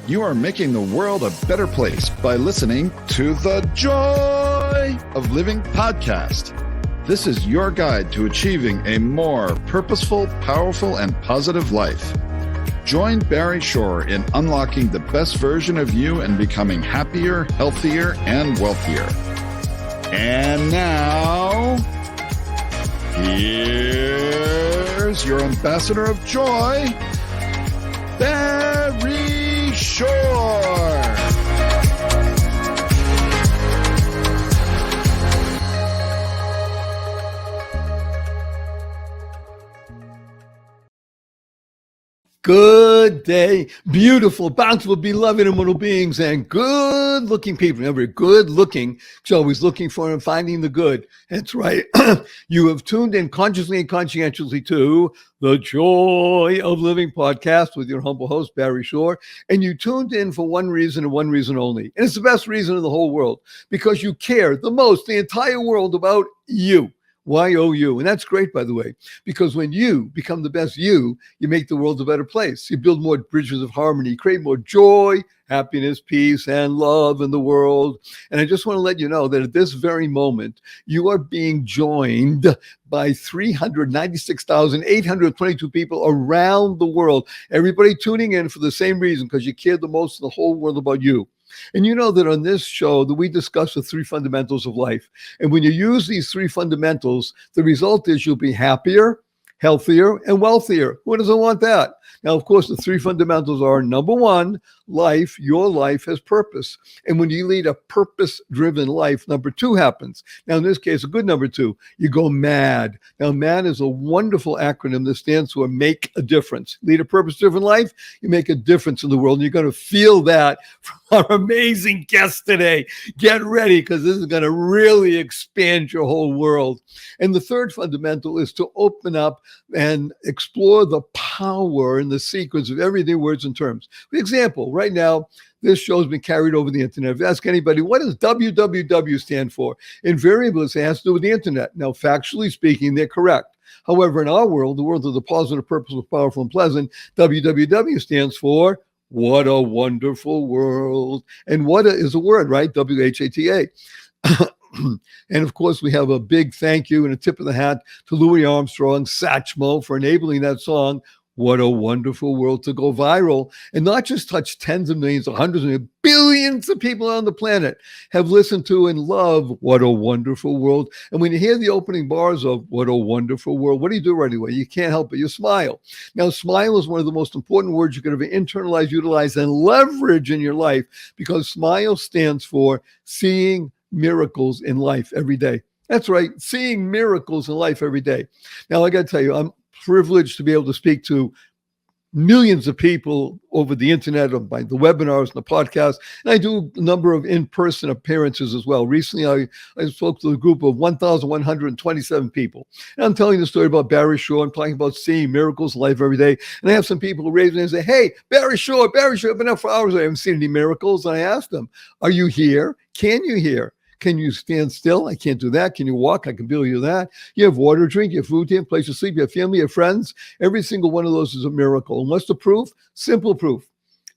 You are making the world a better place by listening to the Joy of Living podcast. This is your guide to achieving a more purposeful, powerful, and positive life. Join Barry Shore in unlocking the best version of you and becoming happier, healthier, and wealthier. And now, here's your ambassador of joy, Barry Shore. Good day, beautiful, bountiful, beloved, immortal beings, and good-looking people. Remember, good-looking is always looking for and finding the good. That's right. You have tuned in consciously and conscientiously to the Joy of Living podcast with your humble host, Barry Shore. And you tuned in for one reason and one reason only. And it's the best reason in the whole world, because you care the most, the entire world, about you. Y-O-U. And that's great, by the way, because when you become the best you make the world a better place. You build more bridges of harmony, create more joy, happiness, peace, and love in the world. And I just want to let you know that at this very moment, you are being joined by 396,822 people around the world. Everybody tuning in for the same reason, because you care the most in the whole world about you. And you know that on this show that we discuss the three fundamentals of life. And when you use these three fundamentals, the result is you'll be happier, healthier, and wealthier. Who doesn't want that? Now, of course, the three fundamentals are, number one, life. Your life has purpose. And when you lead a purpose-driven life, number two happens. Now, in this case, a good number two, you go MAD. Now, MAD is a wonderful acronym that stands for make a difference. Lead a purpose-driven life, you make a difference in the world. And you're going to feel that from our amazing guest today. Get ready, because this is going to really expand your whole world. And the third fundamental is to open up and explore the power and the sequence of everyday words and terms. For example, right now, this show has been carried over the internet. If you ask anybody, what does WWW stand for? Invariably, it has to do with the internet. Now, factually speaking, they're correct. However, in our world, the world of the positive, purposeful, powerful, and pleasant, WWW stands for what a wonderful world. And what is a word, right? WHATA. And of course, we have a big thank you and a tip of the hat to Louis Armstrong, Satchmo, for enabling that song, What a Wonderful World, to go viral and not just touch tens of millions or hundreds of millions, billions of people on the planet have listened to and love What a Wonderful World. And when you hear the opening bars of What a Wonderful World, what do you do right away? You can't help it. You smile. Now, smile is one of the most important words you can ever internalize, utilize, and leverage in your life, because smile stands for seeing miracles in life every day. That's right, seeing miracles in life every day. Now, I got to tell you, I'm privileged to be able to speak to millions of people over the internet, or by the webinars and the podcast. And I do a number of in-person appearances as well. Recently, I spoke to a group of 1,127 people. And I'm telling the story about Barry Shore. I'm talking about seeing miracles in life every day. And I have some people who raise their hand and say, hey, Barry Shore, I've been up for hours. I haven't seen any miracles. And I asked them, are you here? Can you hear? Can you stand still? I can't do that. Can you walk? I can barely do that. You have water to drink, you have food to eat, place to sleep, you have family, you have friends. Every single one of those is a miracle. And what's the proof? Simple proof.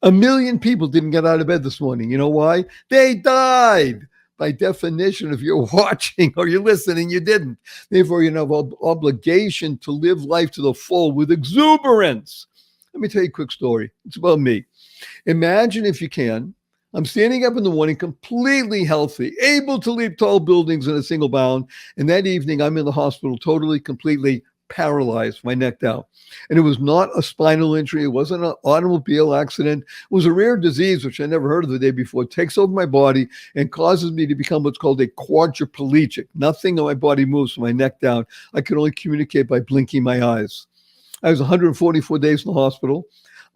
1 million people didn't get out of bed this morning. You know why? They died. By definition, if you're watching or you're listening, you didn't. Therefore, you have an obligation to live life to the full with exuberance. Let me tell you a quick story. It's about me. Imagine, if you can, I'm standing up in the morning, completely healthy, able to leap tall buildings in a single bound. And that evening, I'm in the hospital, totally, completely paralyzed, my neck down. And it was not a spinal injury. It wasn't an automobile accident. It was a rare disease, which I never heard of the day before. It takes over my body and causes me to become what's called a quadriplegic. Nothing on my body moves from my neck down. I can only communicate by blinking my eyes. I was 144 days in the hospital.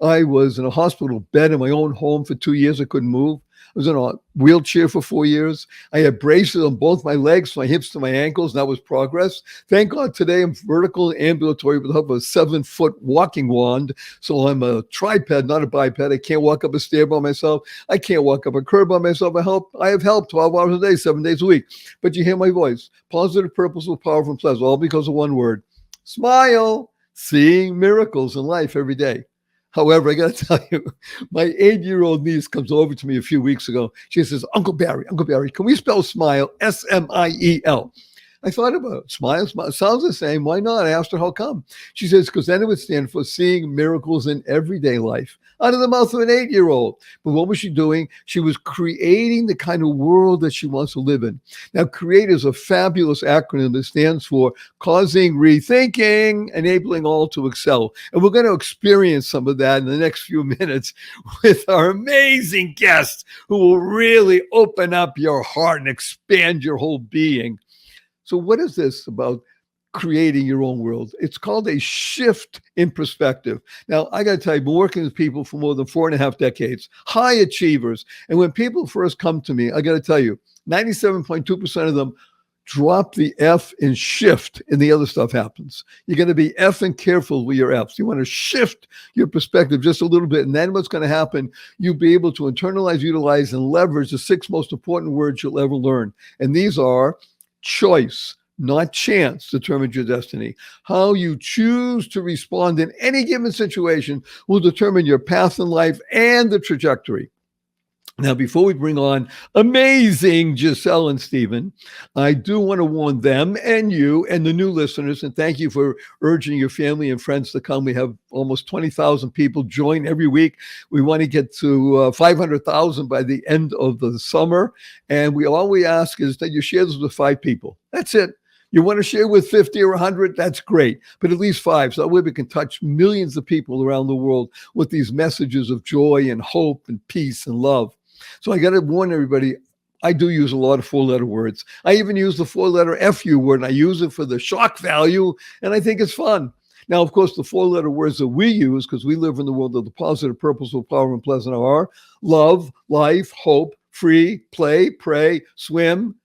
I was in a hospital bed in my own home for 2 years. I couldn't move. I was in a wheelchair for 4 years. I had braces on both my legs, my hips to my ankles, and that was progress. Thank God today I'm vertical and ambulatory with the help of a 7-foot walking wand. So I'm a triped, not a biped. I can't walk up a stair by myself. I can't walk up a curb by myself. I have help 12 hours a day, 7 days a week. But you hear my voice. Positive, purposeful, powerful, and pleasant, all because of one word. Smile. Seeing miracles in life every day. However, I got to tell you, my 8-year-old niece comes over to me a few weeks ago. She says, Uncle Barry, can we spell smile? SMIEL. I thought about it. Smile, smile. Sounds the same. Why not? I asked her how come. She says, because then it would stand for seeing miracles in everyday life out of the mouth of an 8-year-old. But what was she doing? She was creating the kind of world that she wants to live in. Now, CREATE is a fabulous acronym that stands for causing rethinking, enabling all to excel. And we're going to experience some of that in the next few minutes with our amazing guests who will really open up your heart and expand your whole being. So what is this about creating your own world? It's called a shift in perspective. Now, I got to tell you, I've been working with people for more than 4.5 decades, high achievers. And when people first come to me, I got to tell you, 97.2% of them drop the F in shift and the other stuff happens. You're going to be effing careful with your Fs. You want to shift your perspective just a little bit. And then what's going to happen, you'll be able to internalize, utilize, and leverage the 6 most important words you'll ever learn. And these are choice, not chance, determines your destiny. How you choose to respond in any given situation will determine your path in life and the trajectory. Now, before we bring on amazing Giselle and Stephen, I do want to warn them and you and the new listeners, and thank you for urging your family and friends to come. We have almost 20,000 people join every week. We want to get to 500,000 by the end of the summer. And all we ask is that you share this with 5 people. That's it. You want to share with 50 or 100, that's great, but at least 5. So that way we can touch millions of people around the world with these messages of joy and hope and peace and love. So I got to warn everybody, I do use a lot of 4-letter words. I even use the 4-letter FU word, and I use it for the shock value, and I think it's fun. Now, of course, the 4-letter words that we use, because we live in the world of the positive, purposeful, power, and pleasant, are love, life, hope, free, play, pray, swim.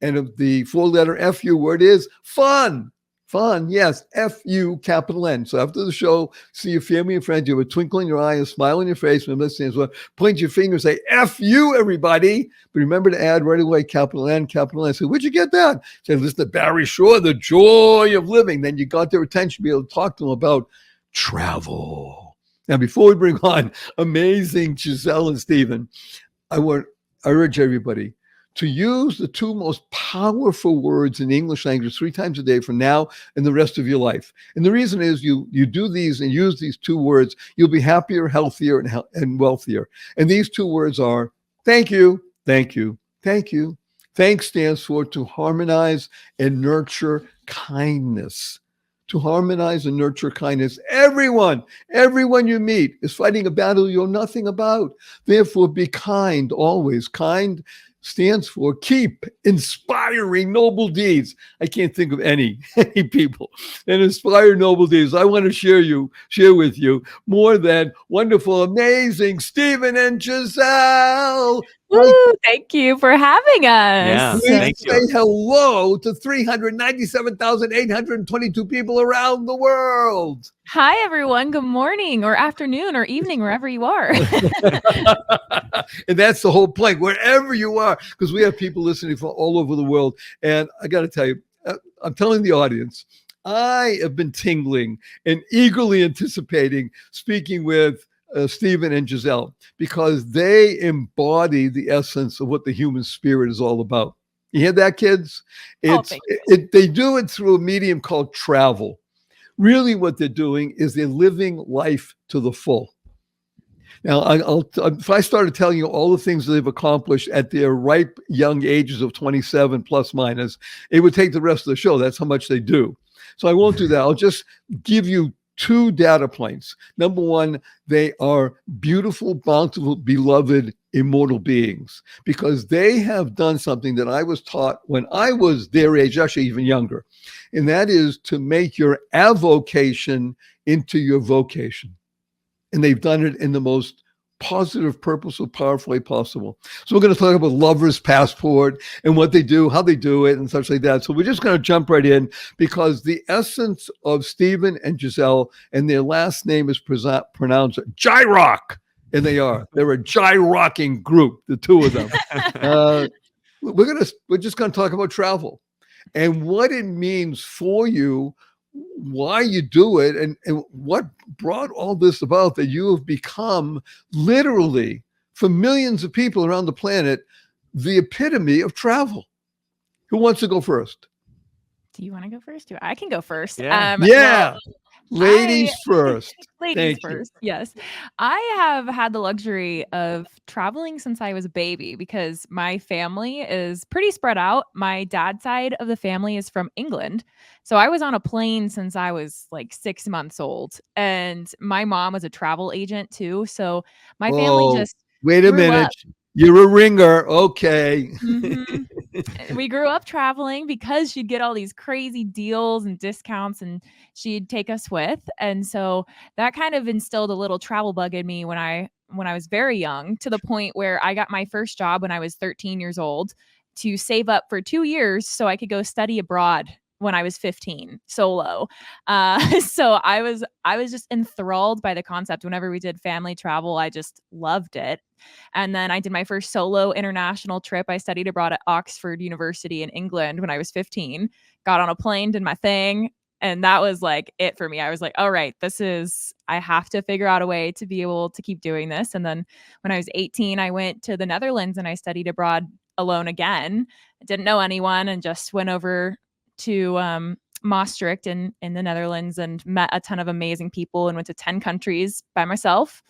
And the 4-letter FU word is fun. Fun, yes, F-U, capital N. So after the show, see your family and friends, you have a twinkle in your eye, a smile on your face. Remember, well, point your finger and say, F-U, everybody. But remember to add right away, capital N, capital N. So where'd you get that? Say, listen to Barry Shore, the joy of living. Then you got their attention to be able to talk to them about travel. Now, before we bring on amazing Giselle and Stephen, I urge everybody to use the 2 most powerful words in the English language 3 times a day from now and the rest of your life. And the reason is you do these and use these 2 words, you'll be happier, healthier, and wealthier. And these 2 words are thank you, thank you, thank you. Thanks stands for to harmonize and nurture kindness. To harmonize and nurture kindness. Everyone you meet is fighting a battle you know nothing about. Therefore, be kind always. Kind stands for keep inspiring noble deeds. I can't think of any people that inspire noble deeds. I want to share with you more than wonderful, amazing Stephen and Giselle. Woo, thank you for having us. Yeah, thank you. Say hello to 397,822 people around the world. Hi, everyone. Good morning or afternoon or evening, wherever you are. And that's the whole point, wherever you are, because we have people listening from all over the world. And I got to tell you, I'm telling the audience, I have been tingling and eagerly anticipating speaking with Stephen and Giselle, because they embody the essence of what the human spirit is all about. You hear that, kids? They do it through a medium called travel. Really what they're doing is they're living life to the full. Now, if I started telling you all the things that they've accomplished at their ripe young ages of 27 plus minus, it would take the rest of the show. That's how much they do. So I won't do that. I'll just give you 2 data points. Number 1, they are beautiful, bountiful, beloved, immortal beings, because they have done something that I was taught when I was their age, actually even younger. And that is to make your avocation into your vocation. And they've done it in the most positive, purposeful, powerful way possible. So we're going to talk about Lover's Passport and what they do, how they do it, and such like that. So we're just going to jump right in, because the essence of Stephen and Giselle, and their last name is pronounced Jiroch, and they're a Jirocking group, the 2 of them. We're just going to talk about travel and what it means for you why you do it and what brought all this about, that you have become literally, for millions of people around the planet, the epitome of travel. Who wants to go first? Do you want to go first? I can go first. Yeah. Yeah. Ladies first. Ladies Thank you. first. Yes. I have had the luxury of traveling since I was a baby because my family is pretty spread out. My dad's side of the family is from England. So I was on a plane since I was like 6 months old. And my mom was a travel agent too. So my family just wait a grew minute. up. You're a ringer. Okay. Mhm. We grew up traveling because she'd get all these crazy deals and discounts and she'd take us with. And so that kind of instilled a little travel bug in me when I was very young, to the point where I got my first job when I was 13 years old to save up for 2 years so I could go study abroad when I was 15 solo. So I was just enthralled by the concept. Whenever we did family travel, I just loved it. And then I did my first solo international trip. I studied abroad at Oxford University in England when I was 15, got on a plane, did my thing. And that was like it for me. I was like, all right, I have to figure out a way to be able to keep doing this. And then when I was 18, I went to the Netherlands and I studied abroad alone again. I didn't know anyone and just went over to Maastricht in the Netherlands and met a ton of amazing people and went to 10 countries by myself.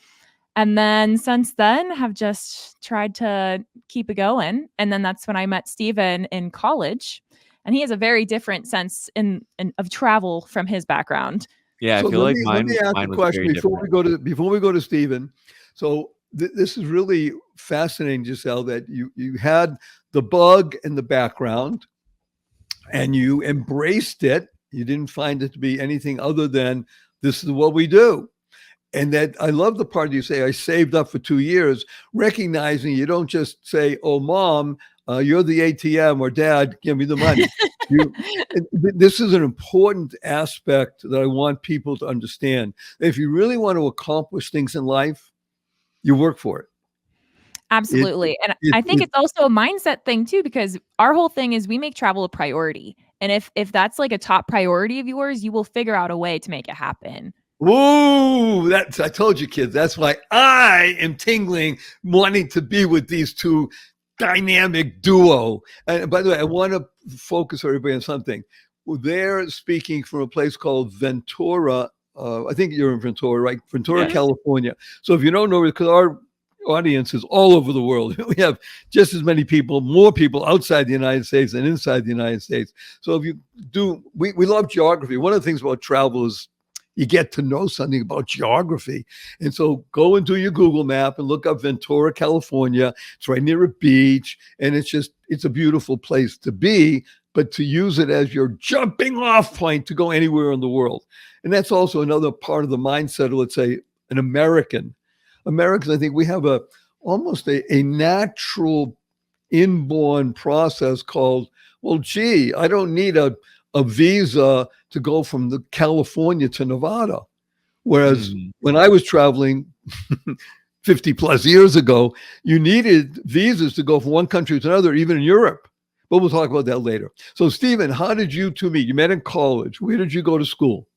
And then since then have just tried to keep it going. And then that's when I met Stephen in college. And he has a very different sense of travel from his background. Yeah, So I feel like let me ask mine a was question very before different. we go to Stephen. So this is really fascinating, Giselle, that you had the bug in the background and you embraced it. You didn't find it to be anything other than this is what we do. And that I love the part you say, I saved up for 2 years, recognizing you don't just say, oh, mom, you're the ATM, or dad, give me the money. This is an important aspect that I want people to understand. If you really want to accomplish things in life, you work for it. Absolutely. And I think it's also a mindset thing too, because our whole thing is we make travel a priority. And if that's like a top priority of yours, you will figure out a way to make it happen. Whoa, I told you, kids, that's why I am tingling, wanting to be with these two dynamic duo. And by the way, I want to focus everybody on something. They're speaking from a place called Ventura. I think you're in Ventura, right? Ventura, Yes. California. So if you don't know, because our audience is all over the world. We have just as many people, more people outside the United States than inside the United States. So if you do, we love geography. One of the things about travel is you get to know something about geography. And so go into your Google map and look up Ventura, California. It's right near a beach. And it's a beautiful place to be, but to use it as your jumping off point to go anywhere in the world. And that's also another part of the mindset of, let's say, an Americans, I think we have almost a natural inborn process called, well, gee, I don't need a visa to go from the California to Nevada. Whereas when I was traveling 50 plus years ago, you needed visas to go from one country to another, even in Europe. But we'll talk about that later. So, Stephen, how did you two meet? You met in college. Where did you go to school?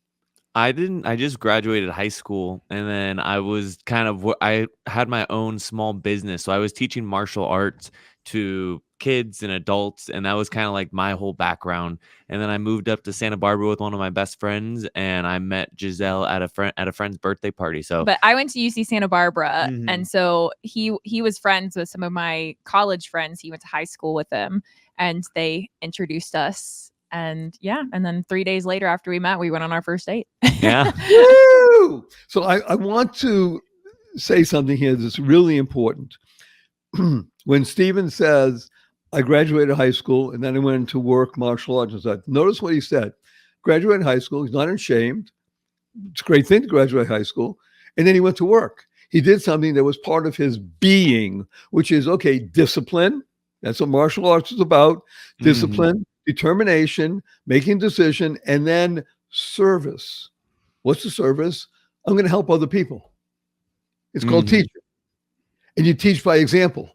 I just graduated high school, and then I had my own small business. So I was teaching martial arts to kids and adults, and that was kind of like my whole background. And then I moved up to Santa Barbara with one of my best friends, and I met Giselle at a friend's birthday party. So, but I went to UC Santa Barbara, Mhm. and so he was friends with some of my college friends. He went to high school with them, and they introduced us. And and then 3 days later after we met, we went on our first date. Yeah. Woo! So I want to say something here that's really important. When Stephen says, I graduated high school and then I went into work, martial arts and stuff, notice what he said. Graduated high school, he's not ashamed. It's a great thing to graduate high school. And then he went to work. He did something that was part of his being, which is, okay, discipline. That's what martial arts is about. Discipline, determination, making decision, and then service. What's the service? I'm going to help other people. It's called teaching. And you teach by example.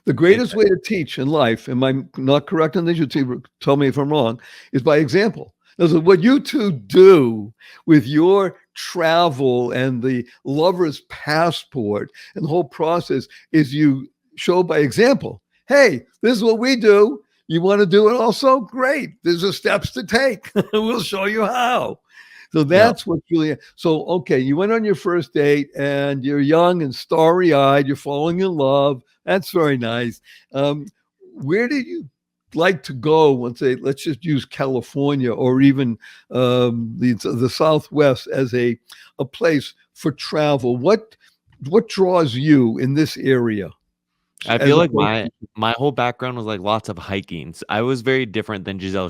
The greatest way to teach in life, am I not correct on this? You tell me if I'm wrong, is by example. So what you two do with your travel and the lover's passport and the whole process is you show by example. Hey, this is what we do. You want to do it also? Great. There's the steps to take. We'll show you how. So that's what really. So, okay, you went on your first date and you're young and starry eyed. You're falling in love. That's very nice. Where did you like to go and say, let's just use California or even the Southwest as a place for travel? What draws you in this area? I feel like my whole background was like lots of hiking. So I was very different than Giselle.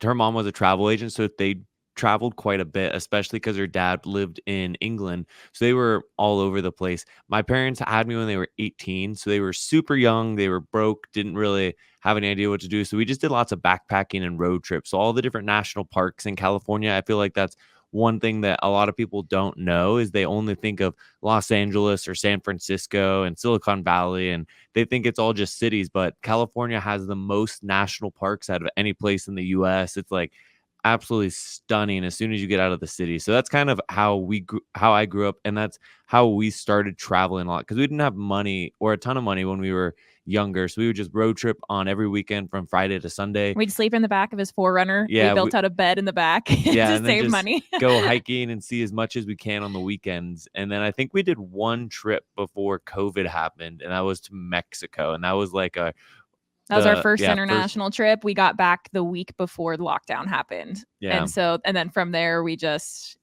Her mom was a travel agent, so they traveled quite a bit, especially because her dad lived in England. So they were all over the place. My parents had me when they were 18, so they were super young. They were broke, didn't really have any idea what to do. So we just did lots of backpacking and road trips. So all the different national parks in California, I feel like that's one thing that a lot of people don't know is they only think of Los Angeles or San Francisco and Silicon Valley, and they think it's all just cities. But California has the most national parks out of any place in the US. It's like absolutely stunning as soon as you get out of the city. So that's kind of how I grew up, and that's how we started traveling a lot, because we didn't have money or a ton of money when we were younger. So we would just road trip on every weekend from Friday to Sunday. We'd sleep in the back of his 4Runner. Yeah, we built out a bed in the back to save money. Go hiking and see as much as we can on the weekends. And then I think we did one trip before COVID happened, and that was to Mexico. And that was like our first international trip. We got back the week before the lockdown happened. Yeah. And then from there, we just,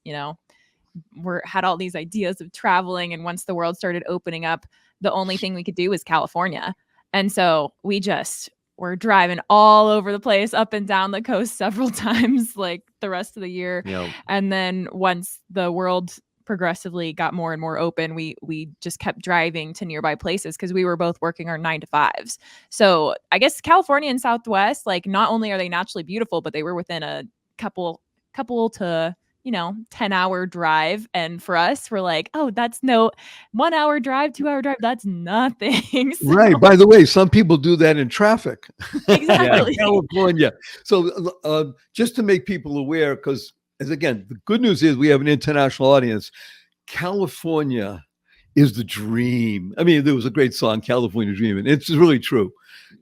had all these ideas of traveling. And once the world started opening up, the only thing we could do was California. And so we just were driving all over the place, up and down the coast several times, like the rest of the year. Yep. And then once the world progressively got more and more open, we just kept driving to nearby places because we were both working our 9-to-5s. So I guess California and Southwest, like, not only are they naturally beautiful, but they were within a couple to 10-hour drive. And for us, we're like, oh, that's no 1 hour drive, 2 hour drive. That's nothing. So, right. By the way, some people do that in traffic. Exactly. California. So just to make people aware, because as again, the good news is we have an international audience. California is the dream. I mean, there was a great song, California Dream, and it's really true.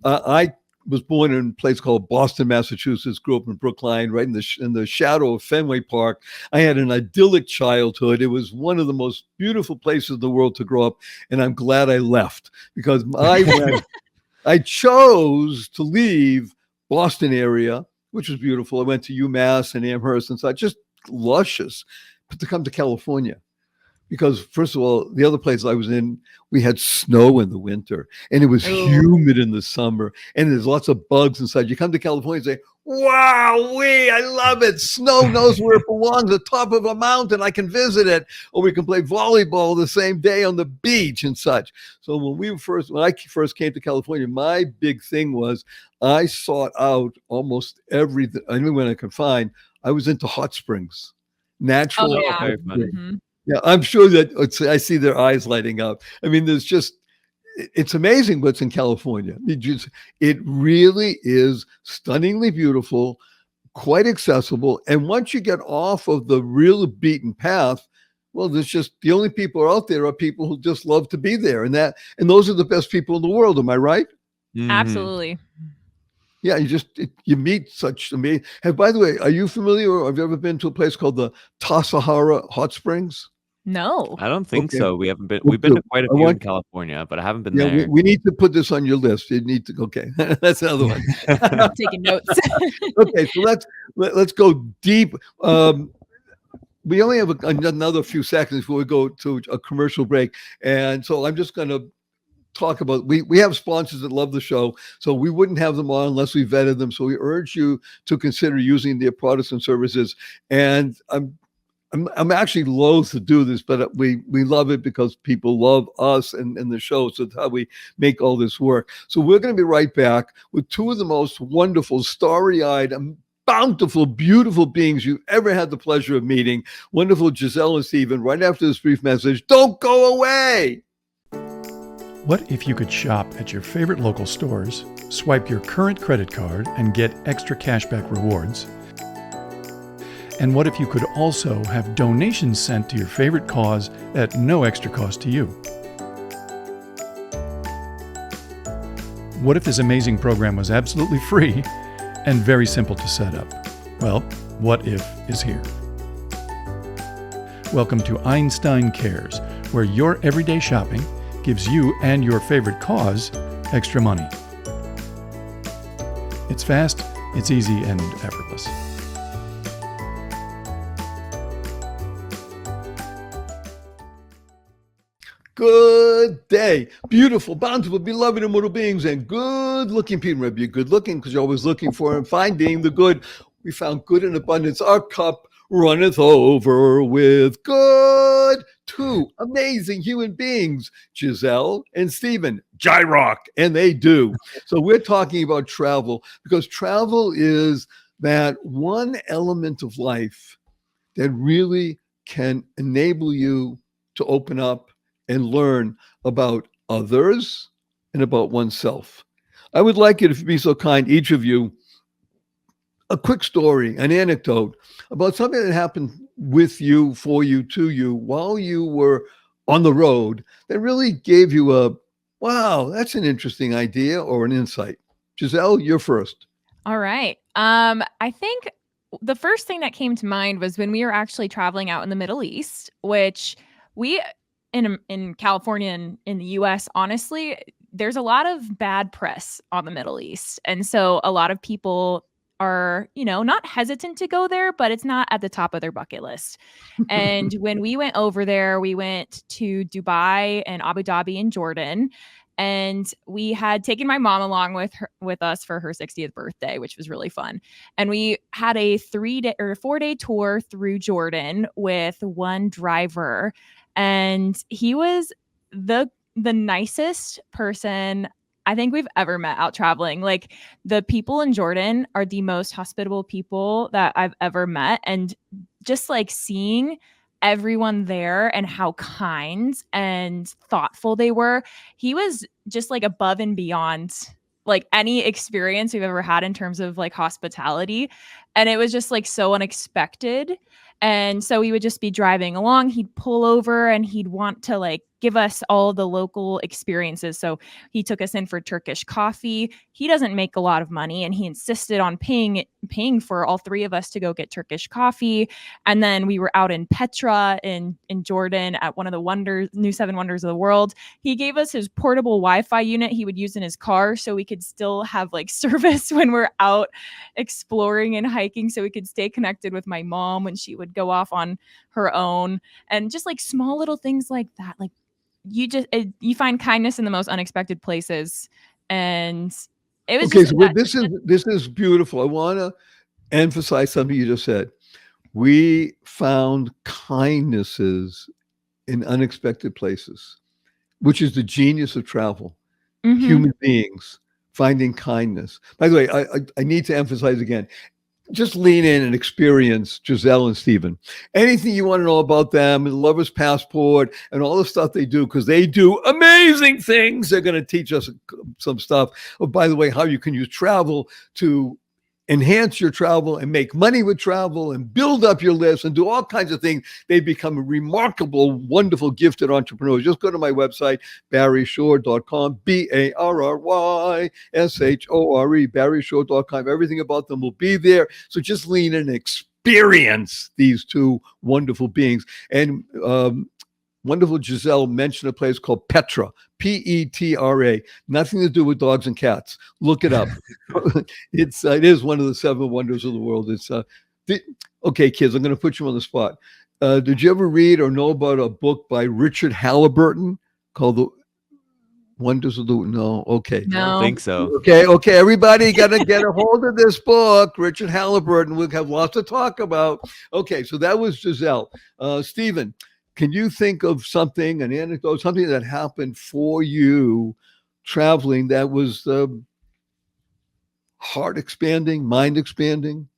I was born in a place called Boston, Massachusetts, grew up in Brookline, right in the shadow of Fenway Park. I had an idyllic childhood. It was one of the most beautiful places in the world to grow up, and I'm glad I left because I chose to leave Boston area, which was beautiful. I went to UMass and Amherst and such, just luscious, but to come to California. Because first of all, the other place I was in, we had snow in the winter and it was humid in the summer and there's lots of bugs inside. You come to California and say, wow, I love it. Snow knows where it belongs, the top of a mountain. I can visit it. Or we can play volleyball the same day on the beach and such. So when I first came to California, my big thing was I sought out almost everything. Anyone I could find. I was into hot springs, natural. Oh, yeah. Mm-hmm. Yeah, I'm sure that I see their eyes lighting up. I mean, it's amazing what's in California. It really is stunningly beautiful, quite accessible. And once you get off of the real beaten path, well, there's just the only people out there are people who just love to be there. And those are the best people in the world. Am I right? Mm-hmm. Absolutely. Yeah, you meet such amazing. By the way, are you familiar or have you ever been to a place called the Sahara Hot Springs? No, I don't think so. We haven't been. We've been to quite a few in California, but I haven't been there. We need to put this on your list. You need to. Okay, that's another one. I'm taking notes. Okay, so let's go deep. We only have another few seconds before we go to a commercial break, and so I'm just going to talk about. We have sponsors that love the show, so we wouldn't have them on unless we vetted them. So we urge you to consider using their products and services. And I'm actually loath to do this, but we love it because people love us and the show. So that's how we make all this work. So we're going to be right back with two of the most wonderful, starry-eyed, bountiful, beautiful beings you've ever had the pleasure of meeting. Wonderful Giselle and Stephen, right after this brief message. Don't go away. What if you could shop at your favorite local stores, swipe your current credit card, and get extra cashback rewards? And what if you could also have donations sent to your favorite cause at no extra cost to you? What if this amazing program was absolutely free and very simple to set up? Well, What If is here. Welcome to Einstein Cares, where your everyday shopping gives you and your favorite cause extra money. It's fast, it's easy, and effortless. Good day, beautiful, bountiful, beloved, immortal beings, and good-looking people. Remember, you're good-looking because you're always looking for and finding the good. We found good in abundance. Our cup runneth over with good. Two amazing human beings, Giselle and Stephen Jiroch, and they do. So we're talking about travel because travel is that one element of life that really can enable you to open up and learn about others and about oneself. I would like it, if you'd be so kind, each of you, a quick story, an anecdote about something that happened with you, for you, to you, while you were on the road that really gave you a, wow, that's an interesting idea or an insight. Giselle, you're first. All right. I think the first thing that came to mind was when we were actually traveling out in the Middle East, which we in California and in the US, honestly, there's a lot of bad press on the Middle East. And so a lot of people are, not hesitant to go there, but it's not at the top of their bucket list. And when we went over there, we went to Dubai and Abu Dhabi and Jordan. And we had taken my mom along with us for her 60th birthday, which was really fun. And we had a 3-day or 4-day tour through Jordan with one driver. And he was the nicest person I think we've ever met out traveling. Like, the people in Jordan are the most hospitable people that I've ever met. And just like seeing everyone there and how kind and thoughtful they were, he was just like above and beyond like any experience we've ever had in terms of like hospitality. And it was just like so unexpected. And so we would just be driving along, he'd pull over and he'd want to like give us all the local experiences. So he took us in for Turkish coffee. He doesn't make a lot of money and he insisted on paying for all three of us to go get Turkish coffee. And then we were out in Petra in Jordan at one of the new 7 wonders of the world. He gave us his portable Wi-Fi unit he would use in his car so we could still have like service when we're out exploring and hiking, so we could stay connected with my mom when she would go off on her own. And just like small little things like that, like you find kindness in the most unexpected places. And it was okay. just So this is beautiful. I want to emphasize something you just said. We found kindnesses in unexpected places, which is the genius of travel. Mhm. Human beings finding kindness. By the way, I need to emphasize again, just lean in and experience Giselle and Stephen. Anything you want to know about them and Lover's Passport and all the stuff they do, because they do amazing things. They're going to teach us some stuff. Oh, by the way, how you can use travel to enhance your travel and make money with travel and build up your list and do all kinds of things. They become remarkable, wonderful, gifted entrepreneurs. Just go to my website, barryshore.com, BarryShore, barryshore.com. Everything about them will be there. So just lean in and experience these two wonderful beings. And wonderful Giselle mentioned a place called Petra, Petra. Nothing to do with dogs and cats. Look it up. It is one of the 7 wonders of the world. It's okay, kids. I'm going to put you on the spot. Did you ever read or know about a book by Richard Halliburton called The Wonders of the? No. Okay. I don't think so. Okay. Everybody got to get a hold of this book, Richard Halliburton. We'll have lots to talk about. Okay, so that was Giselle. Stephen, can you think of something, an anecdote, something that happened for you traveling that was heart expanding, mind expanding?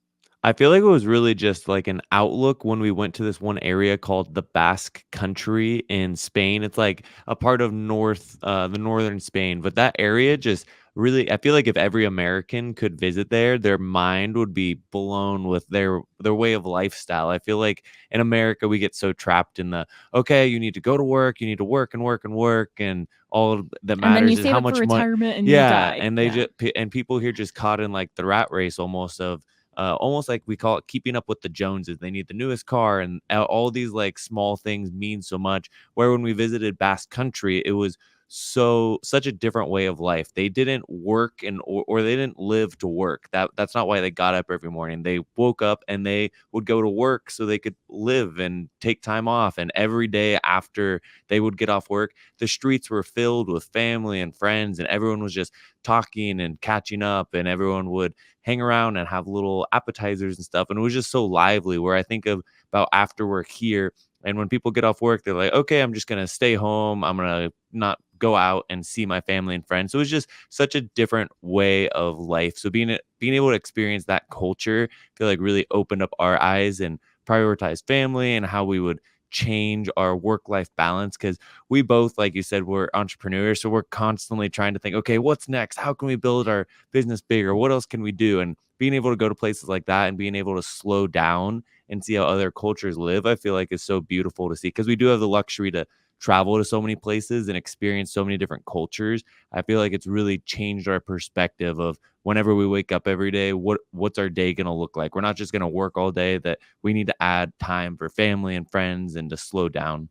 I feel like it was really just like an outlook when we went to this one area called the Basque Country in Spain. It's like a part of the northern Spain, but that area just really, I feel like if every American could visit there, their mind would be blown with their way of lifestyle. I feel like in America we get so trapped in the, okay, you need to go to work, you need to work and work and work, and all that And then you matters is save how up for much money. retirement and you Yeah, die. and they just and people here just caught in like the rat race almost of almost like we call it keeping up with the Joneses. They need the newest car, and all these like small things mean so much. Where when we visited Basque Country, it was such a different way of life. They didn't work or they didn't live to work. That's not why they got up every morning. They woke up and they would go to work so they could live and take time off. And every day after they would get off work, the streets were filled with family and friends, and everyone was just talking and catching up, and everyone would hang around and have little appetizers and stuff. And it was just so lively, where I think about after work here. And when people get off work, they're like, okay, I'm just going to stay home. I'm going to not go out and see my family and friends. So it was just such a different way of life. So being able to experience that culture, I feel like really opened up our eyes and prioritize family and how we would change our work-life balance. Because we both, like you said, we're entrepreneurs. So we're constantly trying to think, okay, what's next? How can we build our business bigger? What else can we do? And being able to go to places like that and being able to slow down and see how other cultures live, I feel like is so beautiful to see, because we do have the luxury to travel to so many places and experience so many different cultures. I feel like it's really changed our perspective of whenever we wake up every day, what's our day going to look like? We're not just going to work all day, that we need to add time for family and friends and to slow down.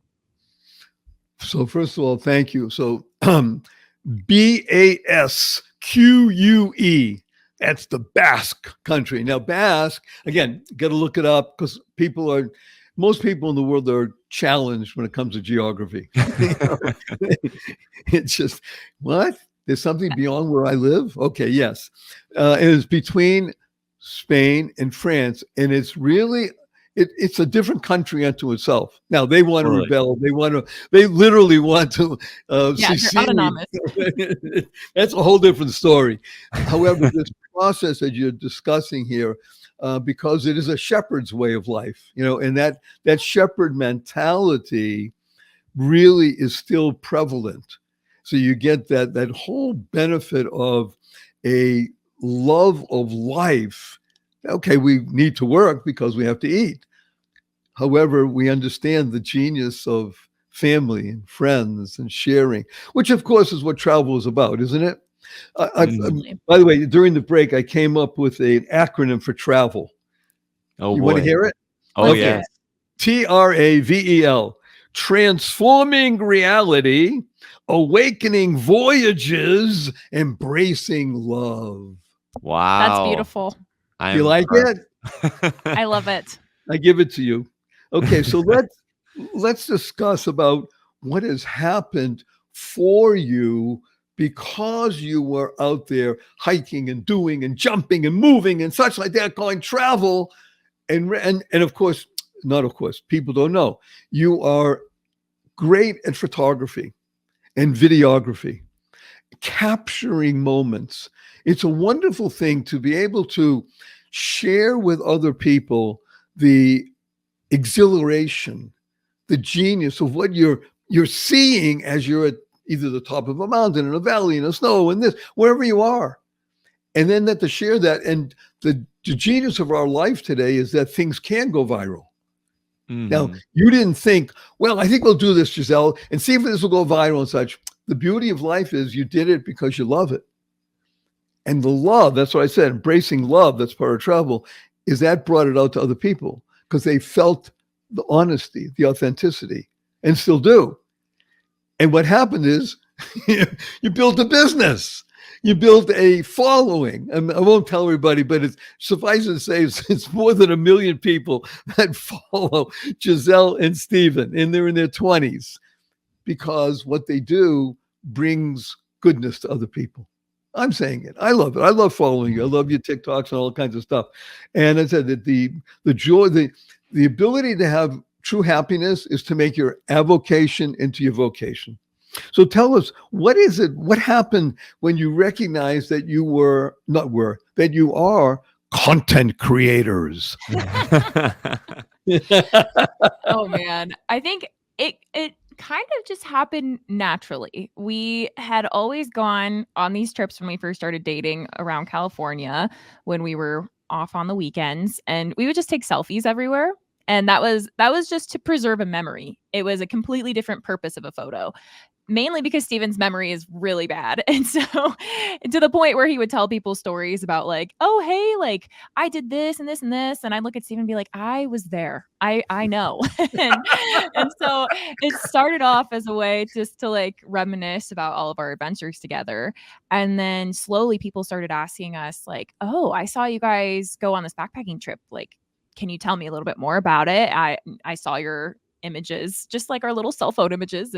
So first of all, thank you. So BASQUE. That's the Basque Country. Now, Basque, again, got to look it up, because most people in the world are challenged when it comes to geography. It's just, what? There's something beyond where I live? Okay, yes. It is between Spain and France, and it's really, it's a different country unto itself. Now, they want to rebel. They literally want to they're autonomous. That's a whole different story. However, this process that you're discussing here, because it is a shepherd's way of life, and that shepherd mentality really is still prevalent. So you get that whole benefit of a love of life. Okay, we need to work because we have to eat. However, we understand the genius of family and friends and sharing, which of course is what travel is about, isn't it? By the way, during the break, I came up with an acronym for travel. Oh, you want to hear it? Oh, okay. Yes. TRAVEL. Transforming reality, awakening voyages, embracing love. Wow. That's beautiful. You like it? I love it. I give it to you. Okay, so let's discuss about what has happened for you, because you were out there hiking and doing and jumping and moving and such like that, going travel. And of course, not of course, people don't know, you are great at photography and videography, capturing moments. It's a wonderful thing to be able to share with other people the exhilaration, the genius of what you're seeing as you're at either the top of a mountain, in a valley, in the snow, in this, wherever you are. And then to share that. And the genius of our life today is that things can go viral. Mm-hmm. Now, you didn't think, well, I think we'll do this, Giselle, and see if this will go viral and such. The beauty of life is you did it because you love it. And the love, that's what I said, embracing love, that's part of travel, is that brought it out to other people because they felt the honesty, the authenticity, and still do. And what happened is you built a business. You built a following. I won't tell everybody, but it's suffice to say it's more than 1 million people that follow Giselle and Stephen, and they're in their 20s, because what they do brings goodness to other people. I'm saying it. I love it. I love following you. I love your TikToks and all kinds of stuff. And I said that the joy, the ability to have true happiness is to make your avocation into your vocation. So tell us, what is it? What happened when you recognized that you that you are content creators? Oh man, I think it kind of just happened naturally. We had always gone on these trips when we first started dating around California when we were off on the weekends, and we would just take selfies everywhere. And that was just to preserve a memory. It was a completely different purpose of a photo, mainly because Steven's memory is really bad. And so to the point where he would tell people stories about like, oh, hey, like I did this and this and this. And I'd look at Steven and be like, I was there. I know. and so it started off as a way just to like reminisce about all of our adventures together. And then slowly people started asking us like, oh, I saw you guys go on this backpacking trip. Like, can you tell me a little bit more about it? I saw your images, just like our little cell phone images,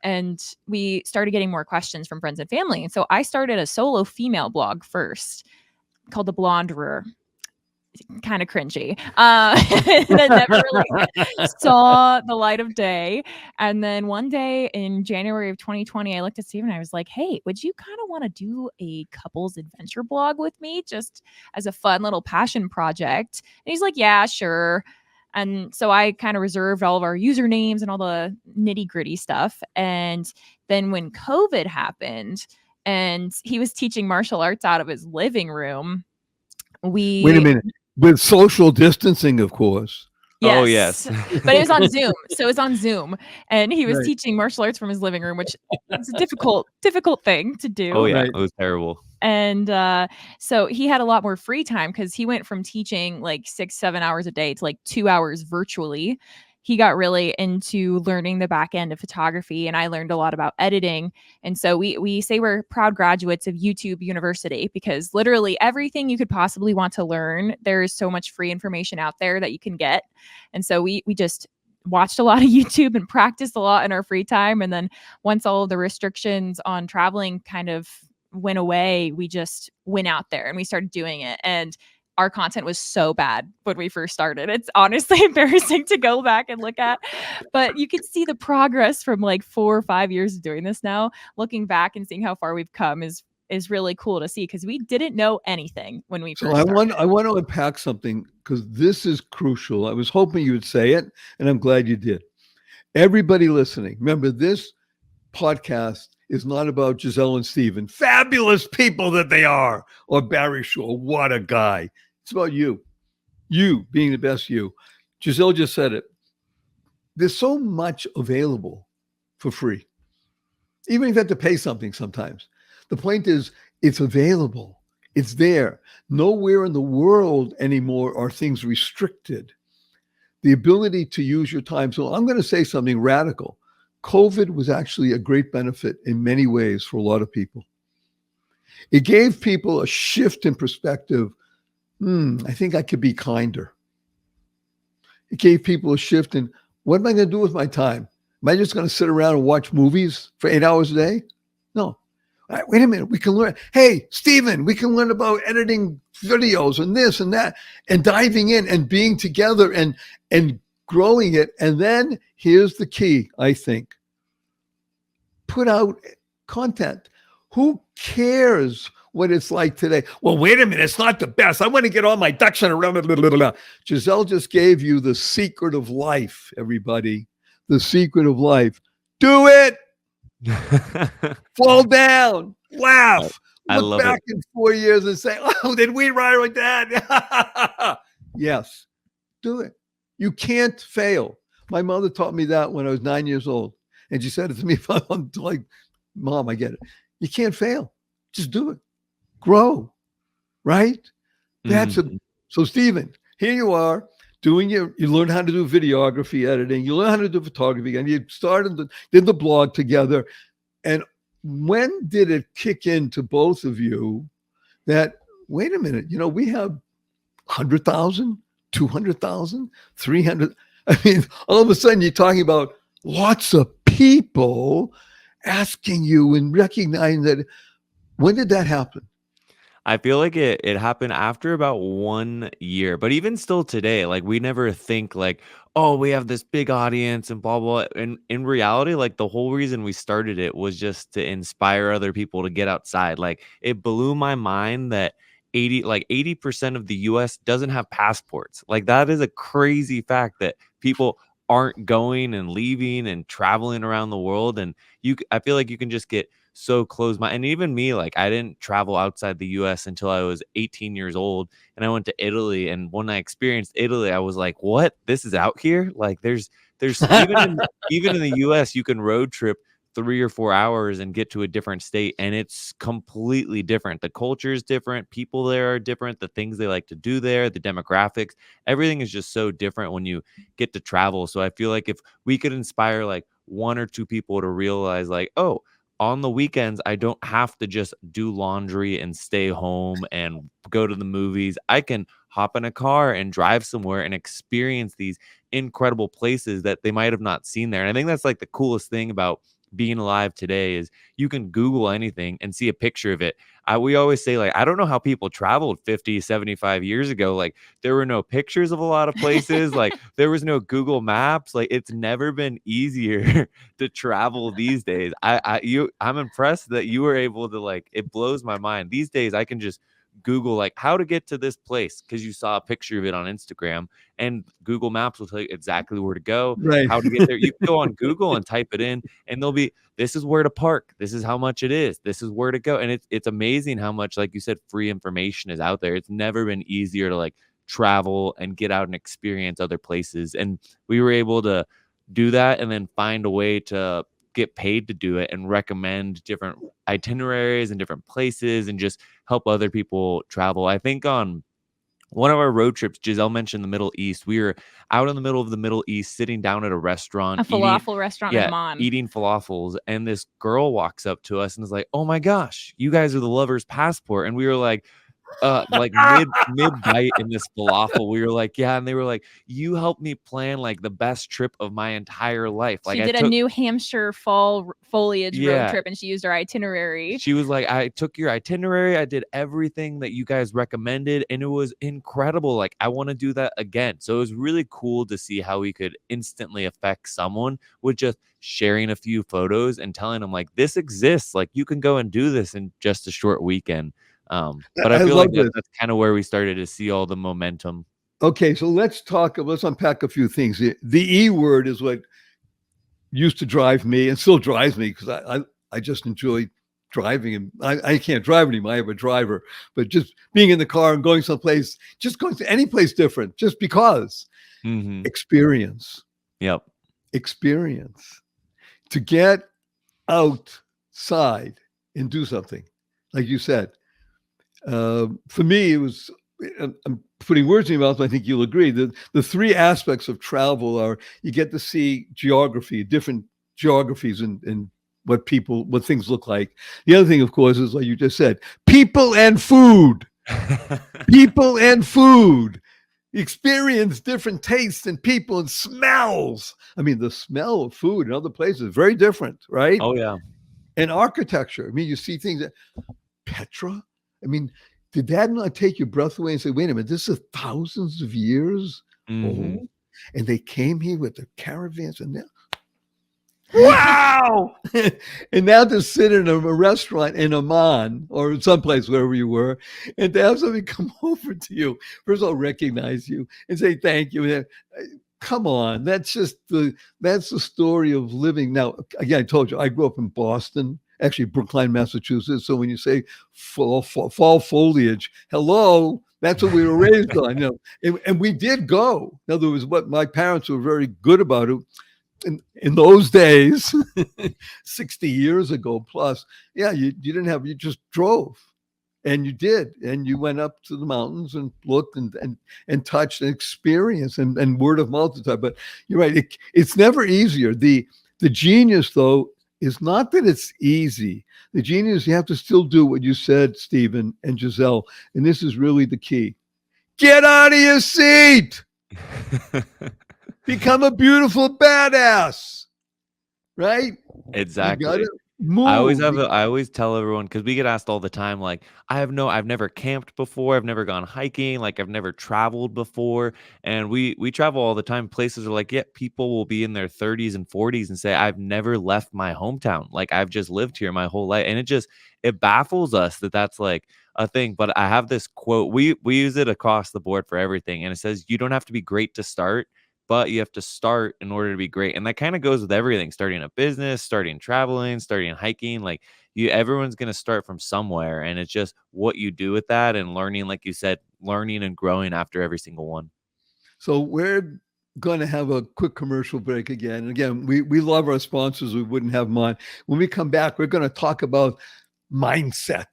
and we started getting more questions from friends and family. And so I started a solo female blog first called The Blonderer. Kind of cringy. That never really saw the light of day. And then one day in January of 2020, I looked at Steven and I was like, hey, would you kind of want to do a couples adventure blog with me just as a fun little passion project? And he's like, yeah, sure. And so I kind of reserved all of our usernames and all the nitty gritty stuff. And then when COVID happened and he was teaching martial arts out of his living room, Wait a minute. With social distancing, of course. Yes. Oh, yes. But it was on Zoom. So it was on Zoom. And he was teaching martial arts from his living room, which is a difficult thing to do. Oh, yeah. It was terrible. And so he had a lot more free time because he went from teaching like 6-7 hours a day to like 2 hours virtually. He got really into learning the back end of photography, and I learned a lot about editing. And so we say we're proud graduates of YouTube University because literally everything you could possibly want to learn, there is so much free information out there that you can get. And so we just watched a lot of YouTube and practiced a lot in our free time. And then once all of the restrictions on traveling kind of went away, we just went out there and we started doing it. And our content was so bad when we first started. It's honestly embarrassing to go back and look at, but you can see the progress from like 4 or 5 years of doing this now. Looking back and seeing how far we've come is really cool to see because we didn't know anything when we first started. I want to unpack something because this is crucial. I was hoping you would say it, and I'm glad you did. Everybody listening, remember this podcast is not about Giselle and Stephen, fabulous people that they are, or Barry Shaw, what a guy. It's about you being the best you. Giselle just said it. There's so much available for free, even if you have to pay something sometimes. The point is, it's available. It's there. Nowhere in the world anymore are things restricted. The ability to use your time. So I'm going to say something radical. COVID was actually a great benefit in many ways for a lot of people. It gave people a shift in perspective. I think I could be kinder. It gave people a shift in what am I going to do with my time? Am I just going to sit around and watch movies for 8 hours a day? No. Wait a minute. We can learn. Hey, Stephen, we can learn about editing videos and this and that and diving in and being together and growing it. And then here's the key, I think. Put out content. Who cares what it's like today? Well, wait a minute. It's not the best. I want to get all my ducks in a row. Giselle just gave you the secret of life, everybody. The secret of life. Do it. Fall down. Laugh. I Look love back it. in 4 years and say, oh, did we ride like that? Yes. Do it. You can't fail. My mother taught me that when I was 9 years old. And she said it to me, I'm like, Mom, I get it. You can't fail. Just do it. Grow. Right? So Stephen, here you are doing you learn how to do videography editing. You learn how to do photography and you did the blog together. And when did it kick into both of you that, wait a minute, we have 100,000, 200,000, 300. I mean, all of a sudden you're talking about lots of people asking you and recognizing that. When did that happen? I feel like it happened after about 1 year, but even still today, like we never think like, oh, we have this big audience and blah, blah. And in reality, like the whole reason we started it was just to inspire other people to get outside. Like it blew my mind that 80% of the US doesn't have passports. Like that is a crazy fact that people aren't going and leaving and traveling around the world. And I feel like you can just get so close-minded. And even me, like I didn't travel outside the US until I was 18 years old, and I went to Italy. And when I experienced Italy, I was like, what? This is out here? Like there's even in the US, you can road trip 3 or 4 hours and get to a different state, and it's completely different. The culture is different, people there are different, the things they like to do there, the demographics, everything is just so different when you get to travel. So I feel like if we could inspire like one or two people to realize like, oh, on the weekends I don't have to just do laundry and stay home and go to the movies. I can hop in a car and drive somewhere and experience these incredible places that they might have not seen there. And I think that's like the coolest thing about being alive today is you can Google anything and see a picture of it. We always say, like, I don't know how people traveled 50, 75 years ago. Like, there were no pictures of a lot of places. Like, there was no Google Maps. Like, it's never been easier to travel these days. I'm impressed that you were able to, like, it blows my mind. These days, I can just Google like how to get to this place because you saw a picture of it on Instagram, and Google Maps will tell you exactly where to go, Right. how to get there. You can go on Google and type it in, and there'll be, this is where to park, this is how much it is, this is where to go. And it's amazing how much, like you said, free information is out there. It's never been easier to like travel and get out and experience other places. And we were able to do that and then find a way to get paid to do it and recommend different itineraries and different places and just help other people travel. I think on one of our road trips, Giselle mentioned the Middle East. We were out in the middle of the Middle East, sitting down at a restaurant, A falafel restaurant in Amman. eating falafels. And this girl walks up to us and is like, oh my gosh, you guys are the Lover's Passport. And we were like mid bite in this falafel, we were like, yeah. And they were like, you helped me plan like the best trip of my entire life. Like she did a New Hampshire fall foliage road trip, and she used our itinerary. She was like, I took your itinerary, I did everything that you guys recommended, and it was incredible. Like, I want to do that again. So it was really cool to see how we could instantly affect someone with just sharing a few photos and telling them like, this exists, like you can go and do this in just a short weekend. But I feel like that's kind of where we started to see all the momentum. Okay, so let's unpack a few things. The E word is what used to drive me and still drives me, because I just enjoy driving, and I can't drive anymore. I have a driver, but just being in the car and going someplace, just going to any place different, just because. Experience. Yep. Experience. To get outside and do something, like you said. For me, it was, I'm putting words in your mouth, but I think you'll agree that the three aspects of travel are, you get to see geography, different geographies and what things look like. The other thing, of course, is like you just said, people and food. People and food. Experience different tastes and people and smells. I mean, the smell of food in other places is very different, right? Oh, yeah. And architecture. I mean, you see things that Petra. I mean, did that not take your breath away and say, wait a minute, this is thousands of years old? And they came here with the caravans and wow! And now to sit in a restaurant in Amman or someplace wherever you were, and to have somebody come over to you, first of all, recognize you and say thank you. Come on, that's the story of living. Now, again, I told you, I grew up in Boston. Actually, Brookline, Massachusetts. So when you say fall foliage, hello, that's what we were raised on. You know, and we did go. In other words, what my parents were very good about it. In those days, 60 years ago plus, yeah, you just drove, and you did, and you went up to the mountains and looked and touched and experienced and word of mouth. But you're right, it's never easier. The genius, though, is not that it's easy. The genius, you have to still do what you said, Stephen and Giselle, and this is really the key. Get out of your seat. Become a beautiful badass. Right? Exactly. You gotta move. I always tell everyone, because we get asked all the time, like, I've never camped before, I've never gone hiking, like I've never traveled before. And we travel all the time. Places are like, yeah, people will be in their 30s and 40s and say, I've never left my hometown. Like, I've just lived here my whole life. And it baffles us that that's like a thing. But I have this quote, we use it across the board for everything. And it says, you don't have to be great to start, but you have to start in order to be great. And that kind of goes with everything, starting a business, starting traveling, starting hiking. Like everyone's going to start from somewhere. And it's just what you do with that and learning, like you said, learning and growing after every single one. So we're going to have a quick commercial break again. And again, we love our sponsors. We wouldn't have mine. When we come back, we're going to talk about mindset,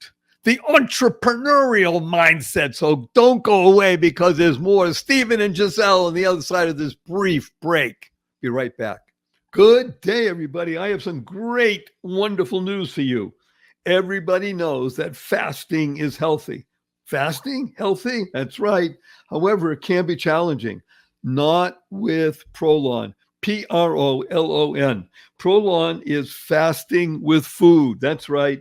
the entrepreneurial mindset. So don't go away, because there's more. Stephen and Giselle on the other side of this brief break. Be right back. Good day, everybody. I have some great, wonderful news for you. Everybody knows that fasting is healthy. Fasting? Healthy? That's right. However, it can be challenging. Not with Prolon. Prolon. Prolon is fasting with food. That's right.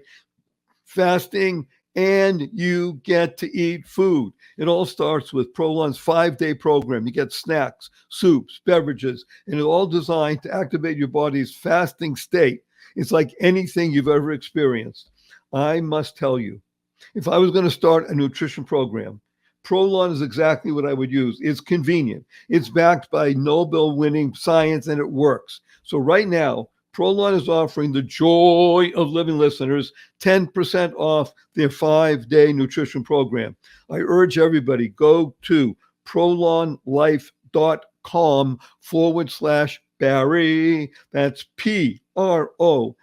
Fasting, and you get to eat food. It all starts with Prolon's 5-day program. You get snacks, soups, beverages, and it's all designed to activate your body's fasting state. It's like anything you've ever experienced. I must tell you, if I was going to start a nutrition program, Prolon is exactly what I would use. It's convenient. It's backed by Nobel-winning science, and it works. So right now, Prolon is offering the Joy of Living listeners 10% off their 5-day nutrition program. I urge everybody, go to prolonlife.com/Barry. That's PROLON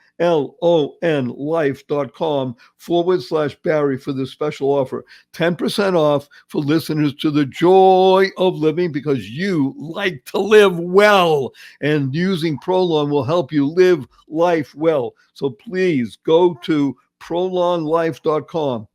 life.com/Barry for this special offer. 10% off for listeners to the Joy of Living, because you like to live well, and using Prolon will help you live life well. So please go to prolonlife.com,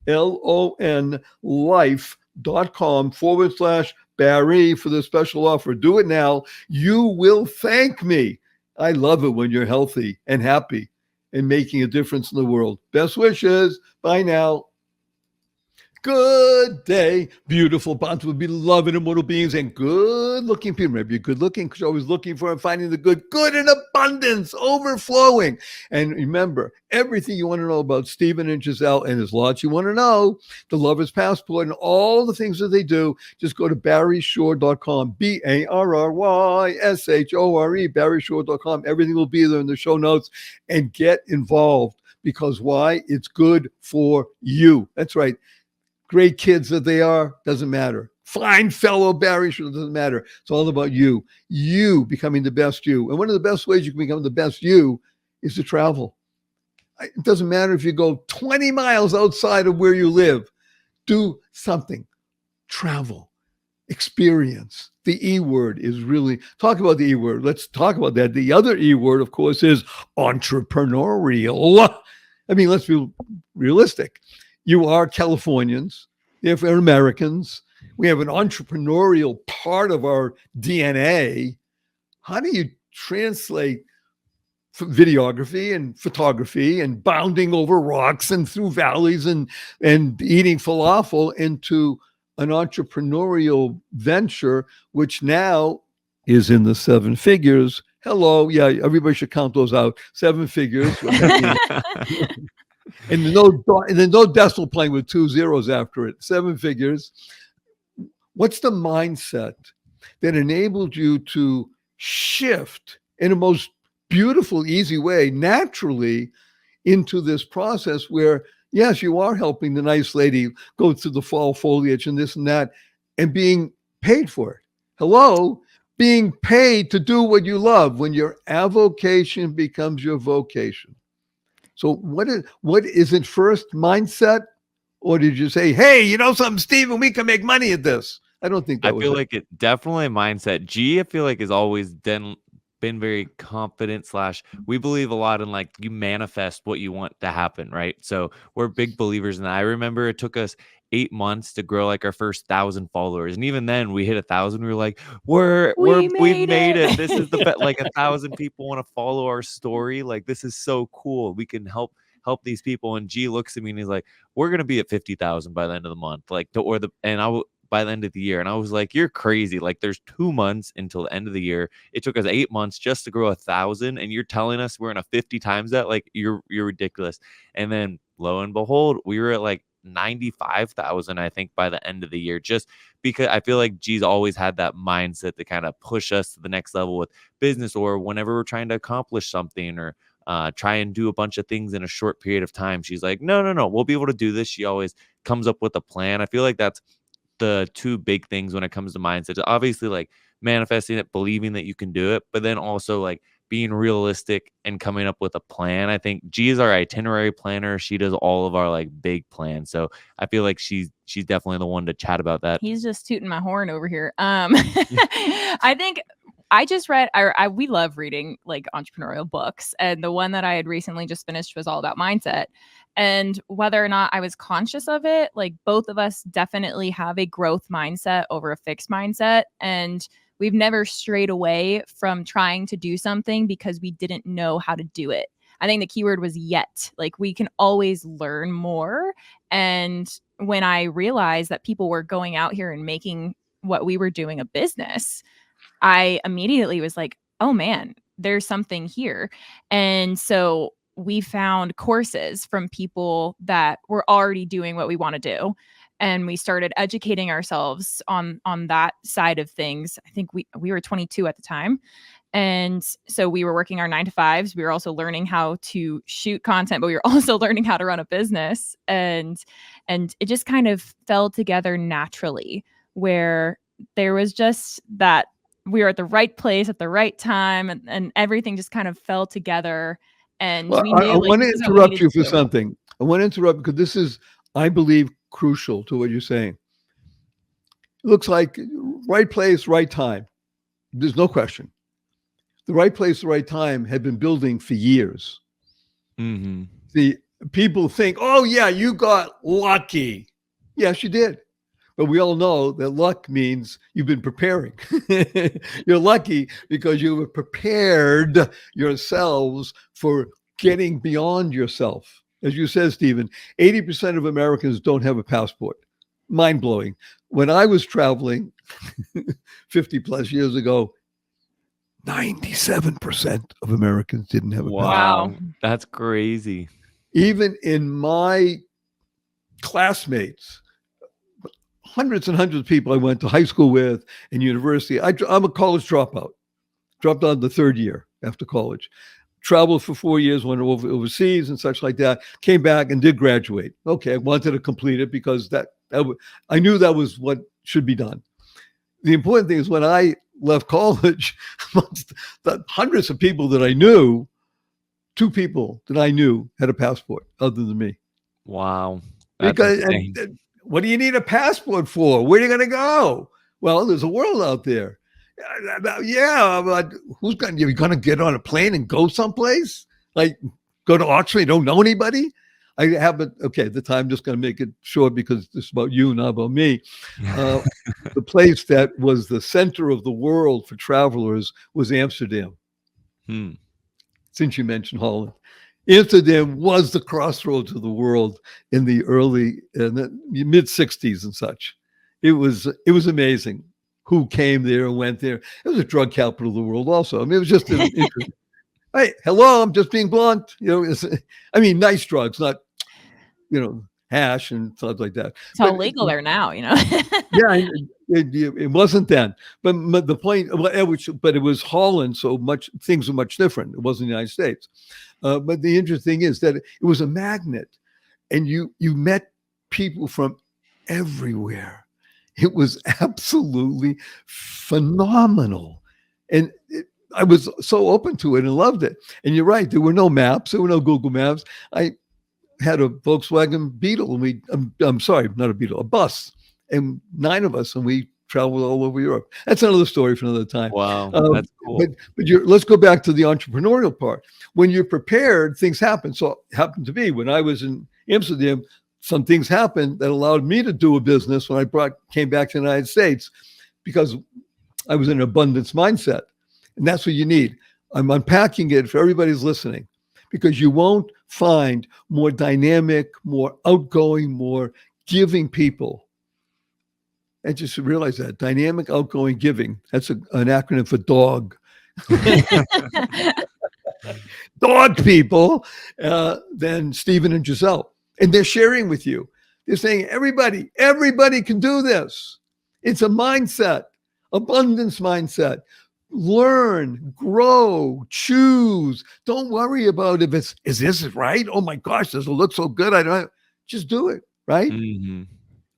PROLON life.com/Barry for the special offer. Do it now. You will thank me. I love it when you're healthy and happy and making a difference in the world. Best wishes. Bye now. Good day, beautiful, bountiful, beloved, immortal beings, and good-looking people. Maybe you're good-looking because you're always looking for and finding the good in abundance, overflowing. And remember, everything you want to know about Stephen and Giselle, and there's lots you want to know, the Lover's Passport and all the things that they do, just go to barryshore.com, BARRYSHORE, barryshore.com. Everything will be there in the show notes, and get involved, because why? It's good for you. That's right. Great kids that they are, doesn't matter. Fine fellow Barry, sure, doesn't matter. It's all about you becoming the best you. And one of the best ways you can become the best you is to travel. It doesn't matter if you go 20 miles outside of where you live. Do something. Travel. Experience. The E word is really, talk about the E word. Let's talk about that. The other E word, of course, is entrepreneurial. I mean, let's be realistic. You are Californians, therefore Americans. We have an entrepreneurial part of our DNA. How do you translate videography and photography and bounding over rocks and through valleys and eating falafel into an entrepreneurial venture, which now is in the 7 figures? Hello. Yeah, everybody should count those out. 7 figures. And there's no decimal point with 2 zeros after it. 7 figures. What's the mindset that enabled you to shift in a most beautiful, easy way, naturally, into this process where, yes, you are helping the nice lady go through the fall foliage and this and that, and being paid for it? Hello? Being paid to do what you love, when your avocation becomes your vocation. So what is it first, mindset? Or did you say, hey, you know something, Stephen, we can make money at this? I don't think that was I feel like it definitely mindset. G, I feel like has always been very confident / we believe a lot in, like, you manifest what you want to happen, right? So we're big believers in that. I remember it took us 8 months to grow like our first 1,000 followers, and even then we hit 1,000. We were like, we've made it. This is the best. Like 1,000 people want to follow our story. Like, this is so cool. We can help these people. And G looks at me and he's like, we're gonna be at 50,000 by the end of the month, by the end of the year. And I was like, you're crazy. Like, there's 2 months until the end of the year. It took us 8 months just to grow 1,000. And you're telling us we're in a 50 times that? Like, you're ridiculous. And then lo and behold, we were at like 95,000, I think, by the end of the year, just because I feel like G's always had that mindset to kind of push us to the next level with business, or whenever we're trying to accomplish something, or try and do a bunch of things in a short period of time. She's like, no, we'll be able to do this. She always comes up with a plan. I feel like that's the two big things when it comes to mindset. Obviously, like manifesting it, believing that you can do it, but then also like being realistic and coming up with a plan. I think G is our itinerary planner. She does all of our like big plans. So I feel like she's definitely the one to chat about that. He's just tooting my horn over here. I think I just read, we love reading like entrepreneurial books. And the one that I had recently just finished was all about mindset. And whether or not I was conscious of it, like both of us definitely have a growth mindset over a fixed mindset. And we've never strayed away from trying to do something because we didn't know how to do it. I think the keyword was yet. Like we can always learn more. And when I realized that people were going out here and making what we were doing a business, I immediately was like, oh man, there's something here. And so we found courses from people that were already doing what we want to do. And we started educating ourselves on that side of things. I think we were 22 at the time. And so we were working our 9-to-5s. We were also learning how to shoot content, but we were also learning how to run a business. And it just kind of fell together naturally, where there was just that we were at the right place at the right time, and everything just kind of fell together. And well, we knew, I want to interrupt you for something. I want to interrupt because this is, I believe, crucial to what you're saying. It looks like right place, right time. There's no question. The right place, the right time had been building for years. Mm-hmm. The people think, oh yeah, you got lucky. Yes, you did. But we all know that luck means you've been preparing. You're lucky because you have prepared yourselves for getting beyond yourself. As you said, Stephen, 80% of Americans don't have a passport. Mind-blowing. When I was traveling 50 plus years ago, 97% of Americans didn't have a passport. Wow. That's crazy. Even in my classmates, hundreds and hundreds of people I went to high school with and university. I'm a college dropout. Dropped out the third year after college. Traveled for 4 years, went overseas and such like that. Came back and did graduate. Okay, I wanted to complete it because I knew that was what should be done. The important thing is when I left college, amongst the hundreds of people that I knew, 2 people that I knew had a passport other than me. Wow. Because what do you need a passport for? Where are you going to go? Well, there's a world out there. Yeah, but you're going to get on a plane and go someplace? Like go to Oxford, you don't know anybody? The time, just going to make it short because this is about you, not about me. The place that was the center of the world for travelers was Amsterdam. Since you mentioned Holland. Amsterdam was the crossroads of the world in the mid 60s and such. It was amazing who came there and went there. It was a drug capital of the world also. I mean, it was just interesting. Hey, hello, I'm just being blunt. Nice drugs, not, hash and stuff like that. It's all legal there now, Yeah, it wasn't then. But the point, but it was Holland, so things were much different. It wasn't the United States. But the interesting thing is that it was a magnet, and you met people from everywhere. It was absolutely phenomenal, and I was so open to it and loved it. And you're right, there were no maps, there were no Google Maps. I had a Volkswagen Beetle, and I'm sorry, not a Beetle, a bus, and 9 of us, and we traveled all over Europe. That's another story for another time. Wow, that's cool. But let's go back to the entrepreneurial part. When you're prepared, things happen. So it happened to me when I was in Amsterdam, some things happened that allowed me to do a business when I came back to the United States because I was in an abundance mindset. And that's what you need. I'm unpacking it for everybody's listening because you won't find more dynamic, more outgoing, more giving people. And just realize that dynamic, outgoing, giving. That's an acronym for dog. Dog people, than Stephen and Giselle. And they're sharing with you. They're saying everybody can do this. It's a mindset, abundance mindset. Learn, grow, choose. Don't worry about if is this right? Oh my gosh, does it look so good? I don't just do it, right? Mm-hmm.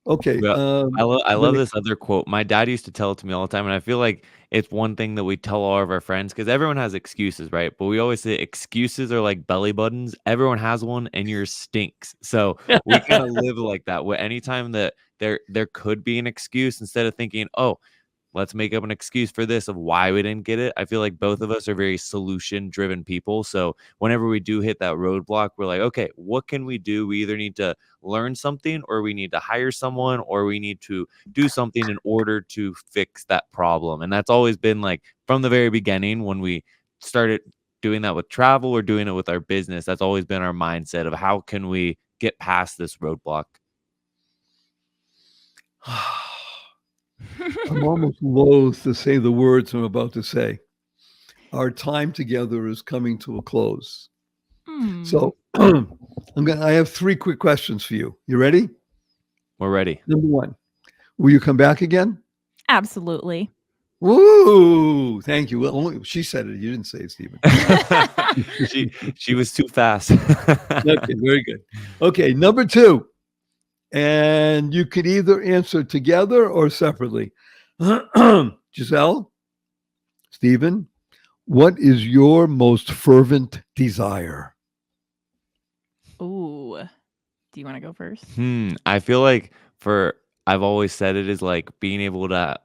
Okay. Well, I love this other quote. My dad used to tell it to me all the time, and I feel like it's one thing that we tell all of our friends because everyone has excuses, right? But we always say excuses are like belly buttons. Everyone has one, and yours stinks. So we kind of live like that. Where anytime that there could be an excuse, instead of thinking, oh, let's make up an excuse for this of why we didn't get it. I feel like both of us are very solution driven people. So whenever we do hit that roadblock, we're like, okay, what can we do? We either need to learn something, or we need to hire someone, or we need to do something in order to fix that problem. And that's always been like from the very beginning when we started doing that with travel or doing it with our business. That's always been our mindset of how can we get past this roadblock. I'm almost loath to say the words I'm about to say. Our time together is coming to a close. So I have 3 quick questions for you. You ready? We're ready. Number 1, will you come back again? Absolutely. Woo! Thank you. Well, she said it. You didn't say it, Stephen. she was too fast. Okay, very good. Okay, number 2. And you could either answer together or separately. Giselle, Stephen, what is your most fervent desire? Ooh. Do you want to go first? I feel like I've always said it is like being able to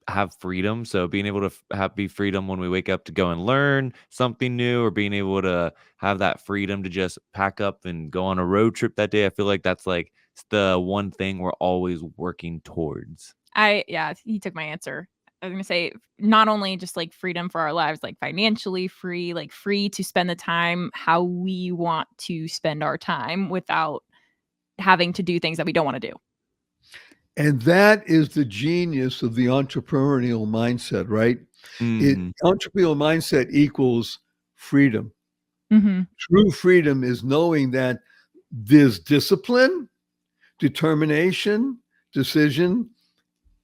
have freedom. So being able to be freedom when we wake up to go and learn something new, or being able to have that freedom to just pack up and go on a road trip that day. I feel like that's like the one thing we're always working towards. He took my answer. I was going to say not only just like freedom for our lives, like financially free, like free to spend the time how we want to spend our time without having to do things that we don't want to do. And that is the genius of the entrepreneurial mindset, right? Entrepreneurial mindset equals freedom. Mm-hmm. True freedom is knowing that there's discipline, determination, decision,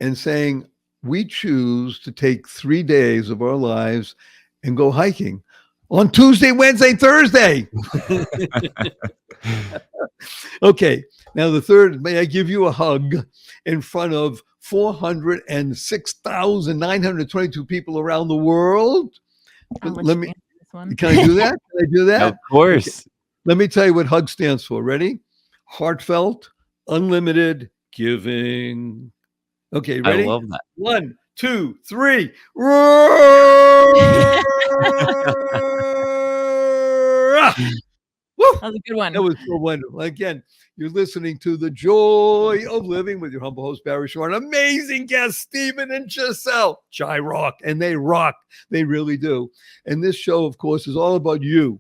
and saying we choose to take 3 days of our lives and go hiking on Tuesday, Wednesday, Thursday. Okay. Now the third, may I give you a hug in front of 406,922 people around the world? Let me. Can I do that? Can I do that? Of course. Okay. Let me tell you what HUG stands for. Ready? Heartfelt, unlimited giving. Okay, ready? I love that. 1, 2, 3. That was a good one. That was so wonderful. Again, you're listening to The Joy of Living with your humble host, Barry Shore, and amazing guests, Stephen and Giselle Jiroch. And they rock. They really do. And this show, of course, is all about you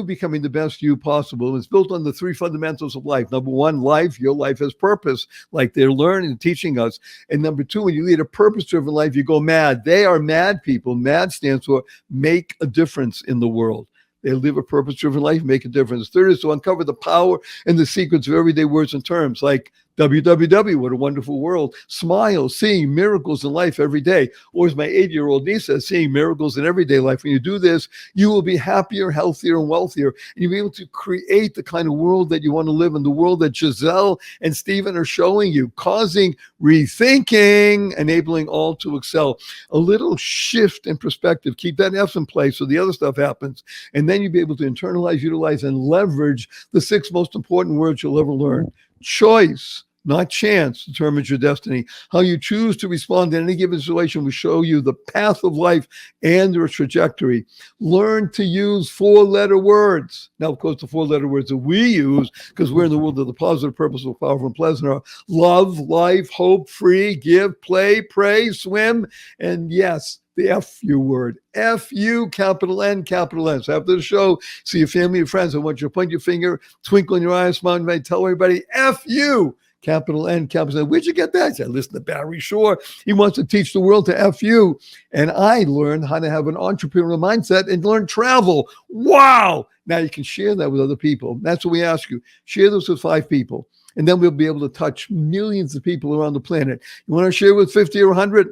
becoming the best you possible. It's built on the 3 fundamentals of life. Number 1, life. Your life has purpose, like they're learning and teaching us. And number 2, when you lead a purpose-driven life, you go mad. They are mad people. MAD stands for make a difference in the world. They live a purpose-driven life, make a difference. Third is to uncover the power and the secrets of everyday words and terms like WWW, what a wonderful world. Smile, seeing miracles in life every day. Or as my 8-year-old niece says, seeing miracles in everyday life. When you do this, you will be happier, healthier, and wealthier. And you'll be able to create the kind of world that you want to live in, the world that Giselle and Stephen are showing you, causing rethinking, enabling all to excel. A little shift in perspective. Keep that F in place so the other stuff happens. And then you'll be able to internalize, utilize, and leverage the 6 most important words you'll ever learn. Choice, not chance, determines your destiny. How you choose to respond in any given situation will show you the path of life and your trajectory. Learn to use 4-letter words. Now, of course, the 4-letter words that we use, because we're in the world of the positive, purposeful, powerful, and pleasant, are love, life, hope, free, give, play, pray, swim, and yes, the FU word. FU, capital N, capital S. After the show, see your family and friends. I want you to point your finger, twinkle in your eyes, smile, and tell everybody, FU, capital N, capital N. Where'd you get that? I said, listen to Barry Shore. He wants to teach the world to FU. And I learned how to have an entrepreneurial mindset and learn travel. Wow. Now you can share that with other people. That's what we ask you. Share this with 5 people. And then we'll be able to touch millions of people around the planet. You want to share with 50 or 100?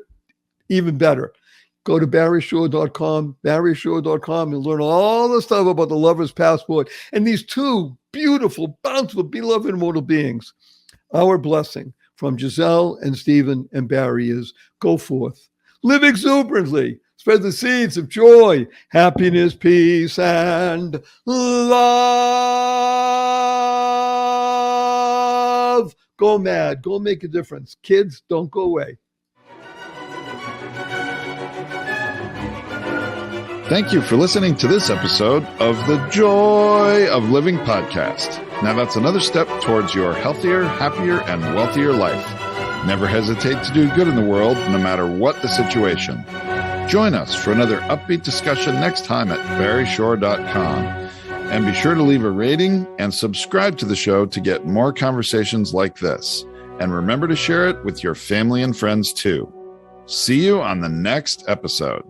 Even better. Go to barryshore.com, barryshore.com, and learn all the stuff about the Lover's Passport and these two beautiful, bountiful, beloved immortal beings. Our blessing from Giselle and Stephen and Barry is go forth, live exuberantly, spread the seeds of joy, happiness, peace, and love. Go mad, go make a difference. Kids, don't go away. Thank you for listening to this episode of the Joy of Living podcast. Now that's another step towards your healthier, happier, and wealthier life. Never hesitate to do good in the world, no matter what the situation. Join us for another upbeat discussion next time at barryshore.com. And be sure to leave a rating and subscribe to the show to get more conversations like this. And remember to share it with your family and friends too. See you on the next episode.